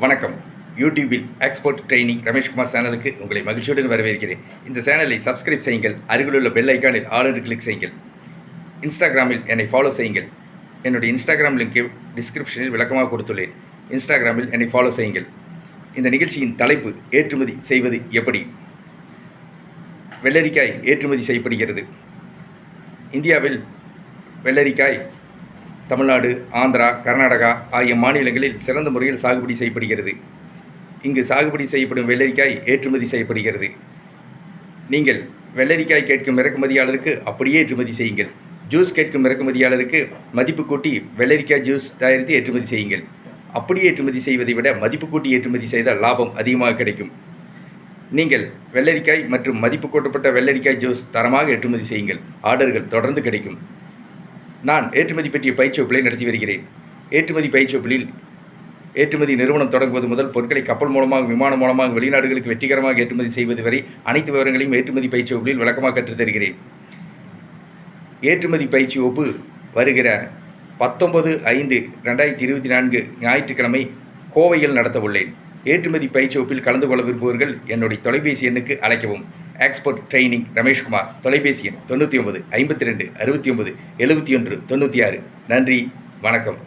வணக்கம். யூடியூபில் export training Rameshkumar சேனலுக்கு உங்களை மகிழ்ச்சியுடன் வரவேற்கிறேன். இந்த சேனலை சப்ஸ்கிரைப் செய்யுங்கள். அருகிலுள்ள பெல் ஐக்கானில் ஆல் என்று கிளிக் செய்யுங்கள். இன்ஸ்டாகிராமில் என்னை ஃபாலோ செய்யுங்கள். என்னுடைய இன்ஸ்டாகிராம் லிங்கை டிஸ்கிரிப்ஷனில் விளக்கமாக கொடுத்துள்ளேன். இன்ஸ்டாகிராமில் என்னை ஃபாலோ செய்யுங்கள். இந்த நிகழ்ச்சியின் தலைப்பு ஏற்றுமதி செய்வது எப்படி. வெள்ளரிக்காய் ஏற்றுமதி செய்யப்படுகிறது. இந்தியாவில் வெள்ளரிக்காய் தமிழ்நாடு, ஆந்திரா, கர்நாடகா ஆகிய மாநிலங்களில் சிறந்த முறையில் சாகுபடி செய்யப்படுகிறது. இங்கு சாகுபடி செய்யப்படும் வெள்ளரிக்காய் ஏற்றுமதி செய்யப்படுகிறது. நீங்கள் வெள்ளரிக்காய் கேட்கும் இறக்குமதியாளருக்கு அப்படியே ஏற்றுமதி செய்யுங்கள். ஜூஸ் கேட்கும் இறக்குமதியாளருக்கு மதிப்பு கூட்டி வெள்ளரிக்காய் ஜூஸ் தயாரித்து ஏற்றுமதி செய்யுங்கள். அப்படியே ஏற்றுமதி செய்வதை விட மதிப்பு கூட்டி ஏற்றுமதி செய்தால் லாபம் அதிகமாக கிடைக்கும். நீங்கள் வெள்ளரிக்காய் மற்றும் மதிப்பு கூட்டப்பட்ட வெள்ளரிக்காய் ஜூஸ் தரமாக ஏற்றுமதி செய்யுங்கள். ஆர்டர்கள் தொடர்ந்து கிடைக்கும். நான் ஏற்றுமதி பற்றிய பயிற்சி வகுப்புகளை நடத்தி வருகிறேன். ஏற்றுமதி பயிற்சி வகுப்பில் ஏற்றுமதி நிறுவனம் தொடங்குவது முதல் பொருட்களை கப்பல் மூலமாக, விமானம் மூலமாக வெளிநாடுகளுக்கு வெற்றிகரமாக ஏற்றுமதி செய்வது வரை அனைத்து விவரங்களையும் ஏற்றுமதி பயிற்சி வகுப்பில் விளக்கமாக கற்றுத் தருகிறேன். ஏற்றுமதி பயிற்சி வகுப்பு வருகிற 19/5/2024 ஞாயிற்றுக்கிழமை கோவையில் நடத்த உள்ளேன். ஏற்றுமதி பயிற்சி வகுப்பில் கலந்து கொள்ள விரும்புவர்கள் என்னுடைய தொலைபேசி எண்ணுக்கு அழைக்கவும். Export training Rameshkumar. தொலைபேசி எண் 99 52 69 71 96. நன்றி, வணக்கம்.